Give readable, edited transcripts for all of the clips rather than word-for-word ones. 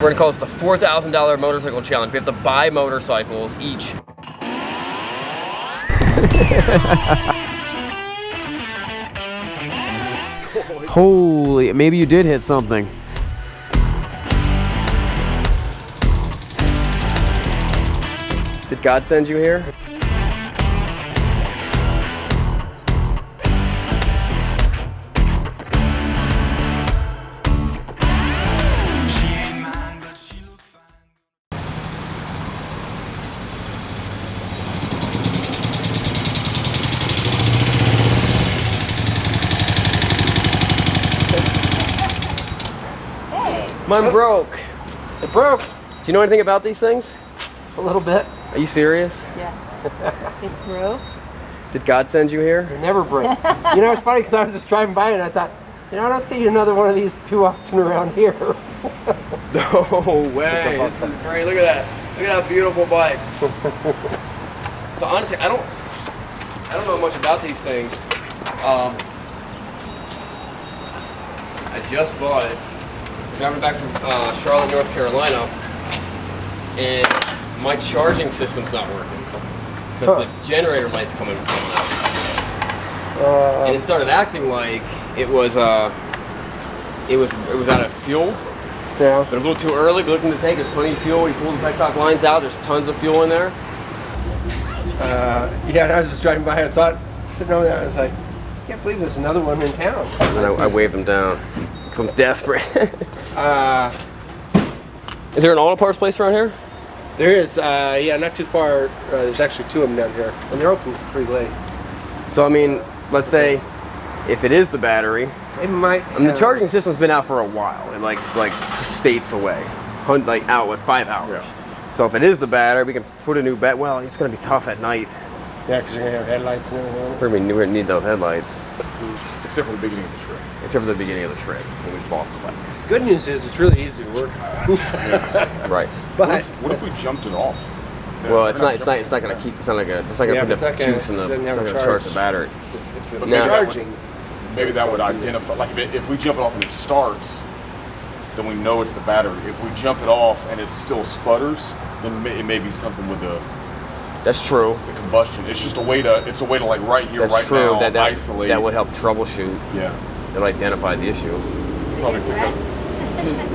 We're gonna call this the $4,000 motorcycle challenge. We have to buy motorcycles each. Holy, maybe you did hit something. Did God send you here? Mine broke. It broke. Do you know anything about these things? A little bit. Are you serious? Yeah. It broke. Did God send you here? It never break. You know, it's funny because I was just driving by and I thought, you know, I don't see another one of these too often around here. No way. This is great. Look at that. Look at that beautiful bike. So honestly, I don't know much about these things. I just bought it. Driving back from Charlotte, North Carolina, and my charging system's not working because the generator light's coming out, and it started acting like it was out of fuel. Yeah. But a little too early. But looking to take, there's plenty of fuel. You pull the petcock lines out. There's tons of fuel in there. Yeah, and I was just driving by. I saw it sitting over there. I was like, I can't believe there's another one in town. And then I waved them down because I'm desperate. Is there an auto parts place around here? There is, yeah, not too far. There's actually two of them down here, and they're open pretty late. So I mean, let's say if it is the battery, It might. I mean, the charging system's been out for a while, and like states away, like out with 5 hours. Yeah. So if it is the battery, we can put a new bat. Well, it's gonna be tough at night. Yeah, because you're gonna have headlights and everything. We're gonna need those headlights. Except for the beginning of the trip. Except for the beginning of the trip when we bought the bike. Good news is it's really easy to work on. Right. But What if we jumped it off? Well, it's not gonna keep. It's not gonna Yeah, put it's not the gonna- juice in the. doesn't It's have not a gonna charge the charge. battery. if But it's maybe charging, Maybe that would identify, like if we jump it off and it starts, then we know it's the battery. If we jump it off and it still sputters, then it may be something with the That's true. combustion. It's just a way to, like right here, That's right true. now, That isolate. that would help troubleshoot. Yeah. It'll identify the issue. Probably pick up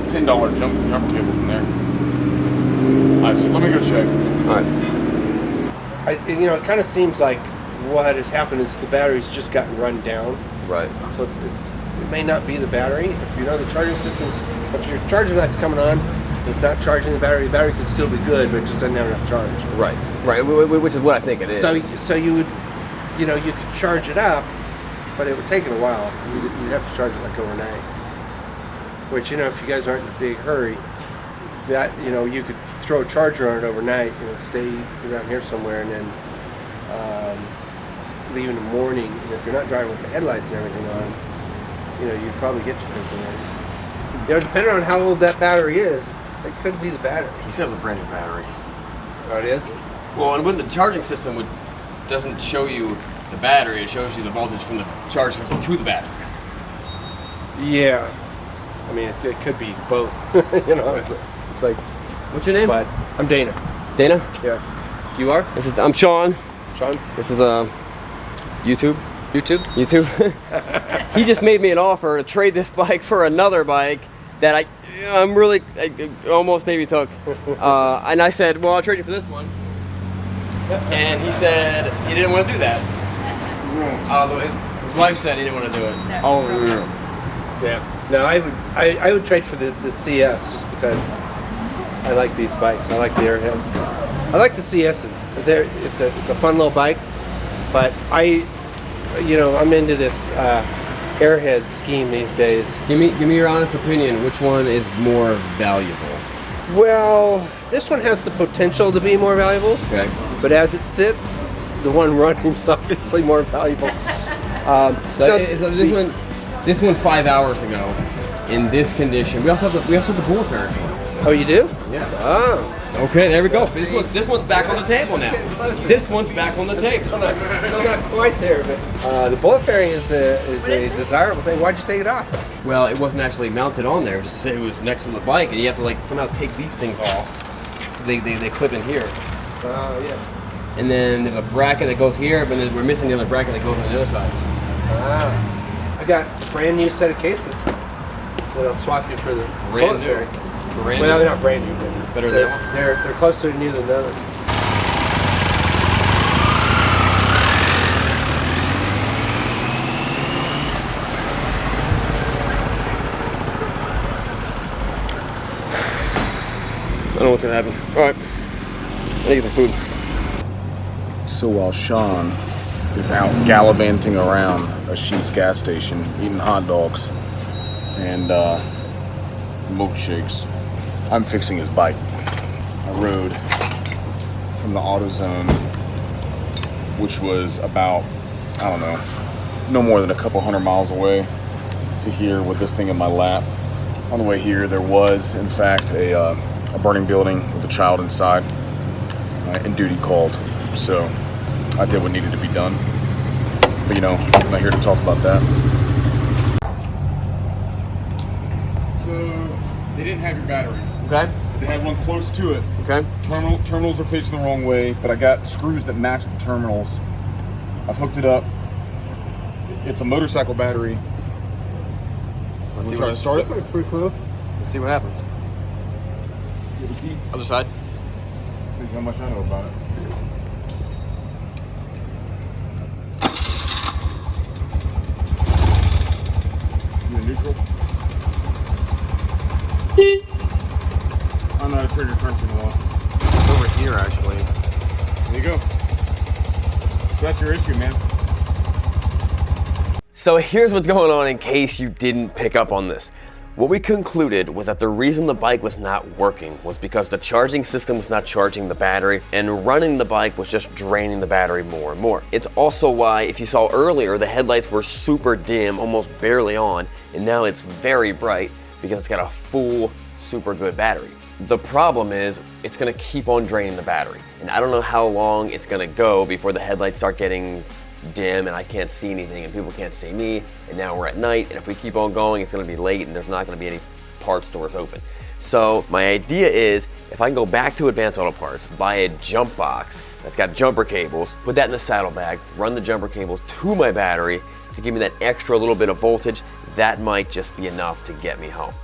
$10 jumper cables in there. All right, so let me go check. All right. you know, it kind of seems like what has happened is the battery's just gotten run down. Right. So it may not be the battery. If you know the charging system's, if your charging light's coming on, it's not charging the battery could still be good, but it just doesn't have enough charge. Right. Right. Which is what I think it is. So you would, you know, you could charge it up, but it would take it a while. You'd have to charge it like overnight. Which, you know, if you guys aren't in a big hurry, that, you know, you could throw a charger on it overnight, you know, stay around here somewhere, and then leave in the morning. And if you're not driving with the headlights and everything on, you know, you'd probably get to Pennsylvania. You know, depending on how old that battery is, it could be the battery. He says a brand new battery. Oh, it is? Well, and when the charging system doesn't show you the battery, it shows you the voltage from the charging system to the battery. Yeah. I mean, it could be both. You know, it's like. What's your name? But I'm Dana. Dana? Yeah. You are? I'm Sean. Sean? This is YouTube. He just made me an offer to trade this bike for another bike that I almost maybe took. And I said, well, I'll trade you for this one. And he said he didn't want to do that. Although his wife said he didn't want to do it. No. Oh, yeah. No, I would trade for the CS just because I like these bikes. I like the Airheads. I like the CSs. It's a fun little bike, but I'm into this Airhead scheme these days. Give me your honest opinion. Which one is more valuable? Well, this one has the potential to be more valuable. Okay. But as it sits, the one running is obviously more valuable. This one 5 hours ago, in this condition. We also have the bull ferret. Oh, you do? Yeah. Oh. Okay, there we go. This one's back on the table now. This one's back on the table. Still not quite there, but the bullet fairing is a desirable thing. Why'd you take it off? Well, it wasn't actually mounted on there. It was next to the bike, and you have to like somehow take these things off. They clip in here. Oh, yeah. And then there's a bracket that goes here, but then we're missing the other bracket that goes on the other side. Ah. I got a brand new set of cases that I'll swap you for the Brand bullet new. fairing. Brand Well, new. they're not brand new, but Better than that one? they're closer to new than those. I don't know what's gonna happen. All right, I need some food. So while Sean is out gallivanting around a Sheetz gas station, eating hot dogs and milkshakes, I'm fixing his bike. I rode from the AutoZone, which was about, I don't know, no more than a couple 100 miles away, to here with this thing in my lap. On the way here, there was, in fact, a burning building with a child inside, and duty called. So I did what needed to be done. But you know, I'm not here to talk about that. So they didn't have your battery. Okay. They had one close to it. Okay. Terminals are facing the wrong way, but I got screws that match the terminals. I've hooked it up. It's a motorcycle battery. Let's We'll try to start it. Pretty close. Let's see what happens. Get the key. Other side. See how much I know about it. You in neutral? I'm not a trigger turn signal off. It's over here, actually. There you go. So that's your issue, man. So here's what's going on in case you didn't pick up on this. What we concluded was that the reason the bike was not working was because the charging system was not charging the battery, and running the bike was just draining the battery more and more. It's also why, if you saw earlier, the headlights were super dim, almost barely on, and now it's very bright because it's got a full, super good battery. The problem is it's gonna keep on draining the battery, and I don't know how long it's gonna go before the headlights start getting dim and I can't see anything and people can't see me, and now we're at night, and if we keep on going it's going to be late and there's not going to be any parts stores open. So my idea is, if I can go back to Advanced Auto Parts, buy a jump box that's got jumper cables, put that in the saddlebag, run the jumper cables to my battery to give me that extra little bit of voltage, that might just be enough to get me home.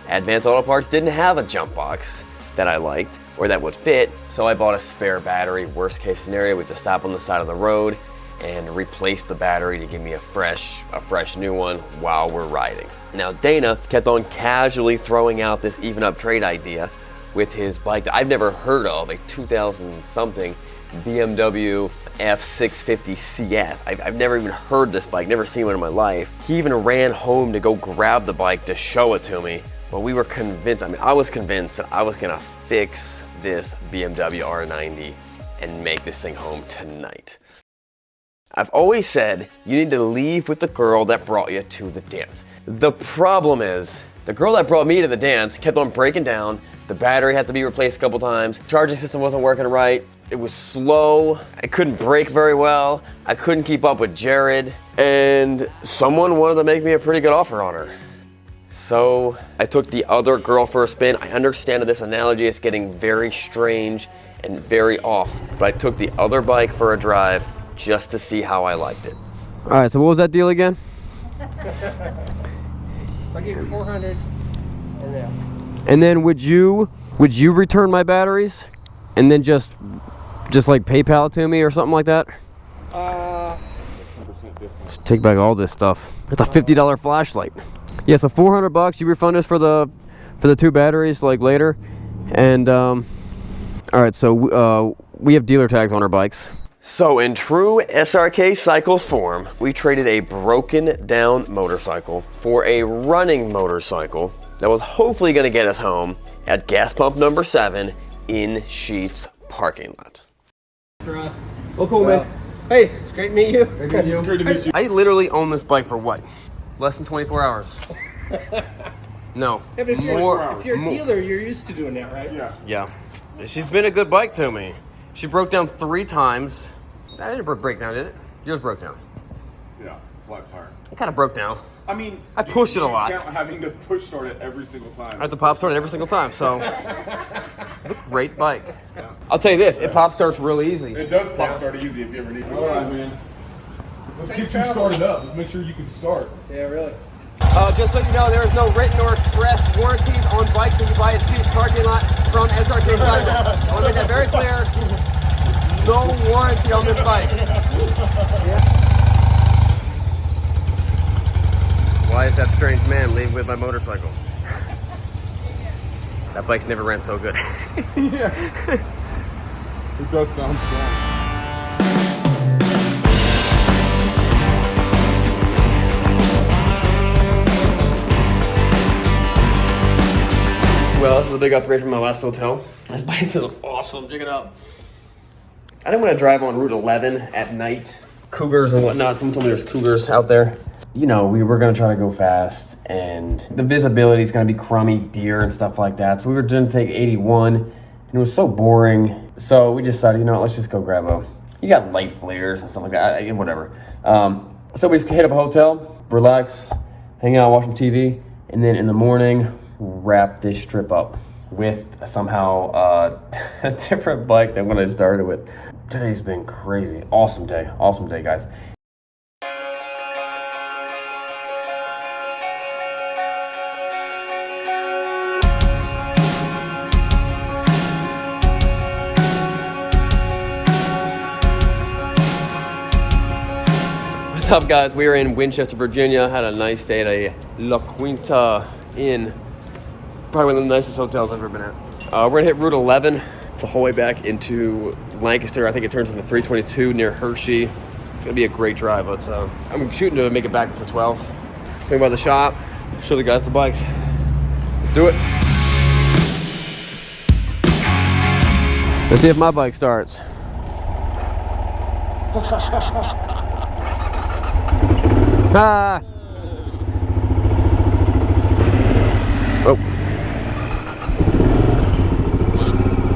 Advanced Auto Parts didn't have a jump box that I liked or that would fit, so I bought a spare battery. Worst case scenario, we have to stop on the side of the road and replace the battery to give me a fresh new one while we're riding. Now Dana kept on casually throwing out this even up trade idea with his bike that I've never heard of, a 2000 something BMW F650 CS. I've never even heard this bike, never seen one in my life. He even ran home to go grab the bike to show it to me, but we were convinced, I was convinced that I was gonna fix this BMW R90 and make this thing home tonight. I've always said you need to leave with the girl that brought you to the dance. The problem is, the girl that brought me to the dance kept on breaking down, the battery had to be replaced a couple times, charging system wasn't working right, it was slow, I couldn't brake very well, I couldn't keep up with Jared, and someone wanted to make me a pretty good offer on her. So I took the other girl for a spin. I understand that this analogy is getting very strange and very off, but I took the other bike for a drive just to see how I liked it. All right, so what was that deal again? I'll give you 400. And then would you return my batteries, and then just like PayPal it to me or something like that? 10% discount. Just take back all this stuff. It's a $50 flashlight. Yeah, so $400. You refund us for the 2 batteries like later, and all right. So we have dealer tags on our bikes. So in true SRK Cycles form, we traded a broken down motorcycle for a running motorcycle that was hopefully going to get us home at gas pump number 7 in Sheetz parking lot. Oh, cool, man. Hey, it's great to meet you. It's great to meet you. I literally own this bike for what? Less than 24 hours. No. Yeah, but if you're a more- dealer, you're used to doing that, right? Yeah. Yeah. She's been a good bike to me. She broke down 3 times. I didn't break down, did it? Yours broke down. Yeah. Flat tire. It kind of broke down. I mean, I pushed it a lot. Count having to push start it every single time. I have to pop start it every single time, so it's a great bike. I'll tell you this, it pop starts real easy. It does pop start easy if you ever need it. All right, man. Let's get you started up. Let's make sure you can start. Yeah, really. Just so you know, there is no written or express warranties on bikes that you buy at Sheetz parking lot from SRKCYCLES. I want to make that very clear. No warranty on this bike. Why is that strange man leaving with my motorcycle? That bike's never ran so good. Yeah. It does sound strong. Well, this is a big upgrade from my last hotel. This bike is awesome. Check it out. I didn't want to drive on Route 11 at night. Cougars and whatnot. Someone told me there's cougars out there. You know, we were going to try to go fast, and the visibility is going to be crummy, deer, and stuff like that. So we were going to take 81, and it was so boring. So we decided, you know, let's just go grab a... You got light flares and stuff like that. Whatever. So we just hit up a hotel, relax, hang out, watch some TV, and then in the morning, wrap this trip up with somehow a different bike than what I started with. Today's been crazy. Awesome day, guys. What's up, guys? We are in Winchester, Virginia. Had a nice day at a La Quinta Inn. Probably one of the nicest hotels I've ever been at. We're gonna hit Route 11 the whole way back into Lancaster. I think it turns into 322 near Hershey. It's gonna be a great drive. I'm shooting to make it back for 12. Think about the shop. Show the guys the bikes. Let's do it. Let's see if my bike starts. Ah. Oh.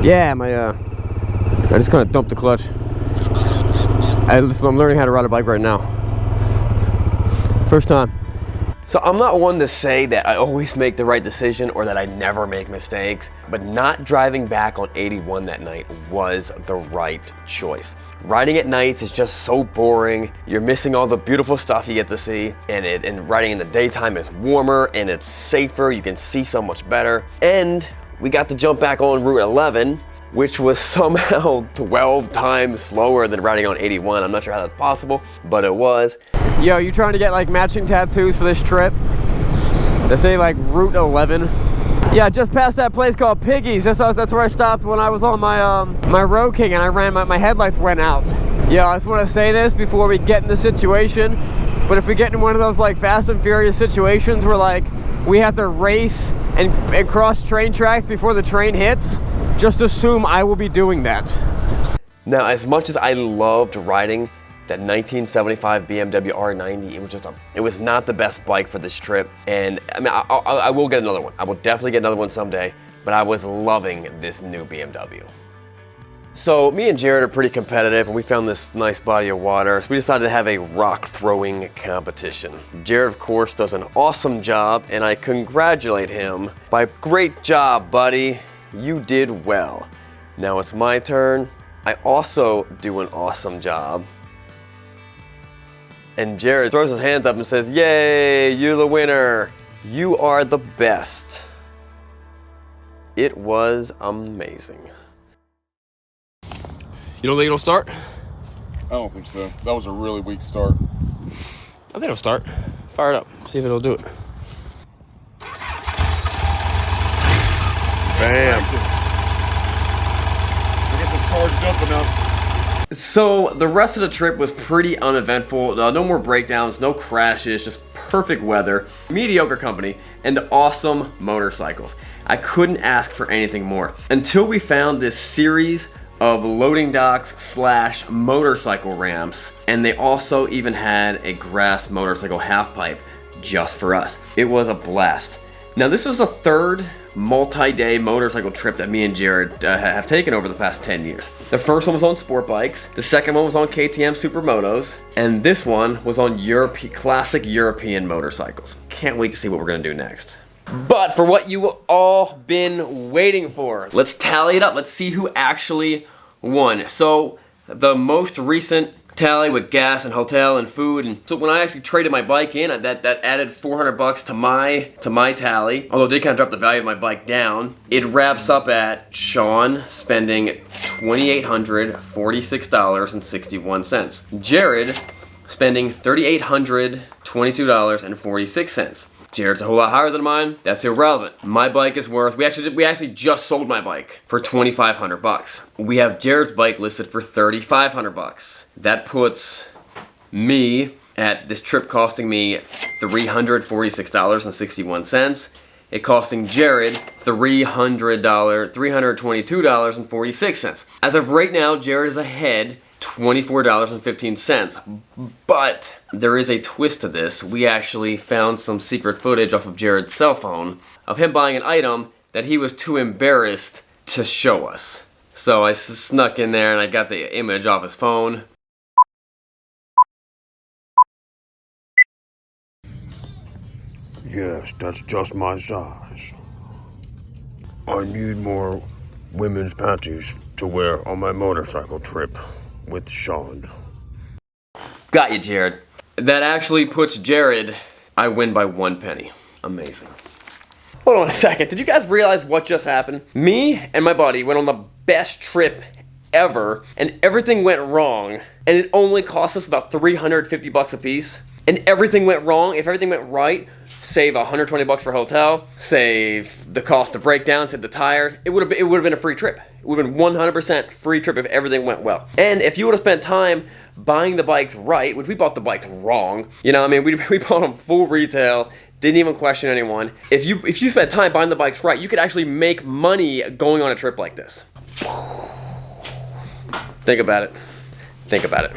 Yeah, I just kind of dumped the clutch. I'm learning how to ride a bike right now. First time. So I'm not one to say that I always make the right decision or that I never make mistakes, but not driving back on 81 that night was the right choice. Riding at nights is just so boring. You're missing all the beautiful stuff you get to see, and riding in the daytime is warmer and it's safer. You can see so much better. And we got to jump back on Route 11, which was somehow 12 times slower than riding on 81. I'm not sure how that's possible, but it was. Yo, you trying to get like matching tattoos for this trip? They say like Route 11. Yeah, just past that place called Piggy's. That's where I stopped when I was on my my Road King, and I ran my headlights went out. Yeah, I just want to say this before we get in the situation, but if we get in one of those like Fast and Furious situations where like we have to race and cross train tracks before the train hits, just assume I will be doing that. Now, as much as I loved riding that 1975 BMW R90, it was not the best bike for this trip. And I mean, I will get another one. I will definitely get another one someday, but I was loving this new BMW. So me and Jared are pretty competitive, and we found this nice body of water, so we decided to have a rock throwing competition. Jared, of course, does an awesome job, and I congratulate him by great job, buddy. You did well. Now it's my turn. I also do an awesome job. And Jared throws his hands up and says, "Yay, you're the winner. You are the best." It was amazing. You don't think it'll start? I don't think so. That was a really weak start. I think it'll start. Fire it up. See if it'll do it. Bam. I guess it's charged up enough. So the rest of the trip was pretty uneventful. No more breakdowns, no crashes, just perfect weather, mediocre company, and awesome motorcycles. I couldn't ask for anything more until we found this series of loading docks / motorcycle ramps, and they also even had a grass motorcycle half pipe just for us. It was a blast. Now this was the third multi-day motorcycle trip that me and Jared have taken over the past 10 years. The first one was on sport bikes, the second one was on KTM Supermotos, and this one was on classic European motorcycles. Can't wait to see what we're gonna do next. But for what you all been waiting for, let's tally it up. Let's see who actually won. So the most recent tally with gas and hotel and food, and so when I actually traded my bike in, that added $400 to my tally, although it did kind of drop the value of my bike down. It wraps up at Sean spending $2,846.61. Jared spending $3,822.46. Jared's a whole lot higher than mine. That's irrelevant. My bike is worth, we actually just sold my bike for $2,500. We have Jared's bike listed for $3,500. That puts me at this trip costing me $346.61. It costing Jared $322.46. As of right now, Jared is ahead $24.15. But there is a twist to this. We actually found some secret footage off of Jared's cell phone of him buying an item that he was too embarrassed to show us. So I snuck in there and I got the image off his phone. Yes, that's just my size. I need more women's panties to wear on my motorcycle trip with Sean. Got you, Jared. That actually puts Jared, I win by 1 penny. Amazing. Hold on a second. Did you guys realize what just happened? Me and my buddy went on the best trip ever, and everything went wrong, and it only cost us about $350 a piece. And everything went wrong. If everything went right, save $120 for hotel, save the cost of breakdown, save the tires. It would have been a free trip. It would have been 100% free trip if everything went well. And if you would have spent time buying the bikes right, which we bought the bikes wrong, you know, I mean, we bought them full retail, didn't even question anyone. If you spent time buying the bikes right, you could actually make money going on a trip like this. Think about it. Think about it.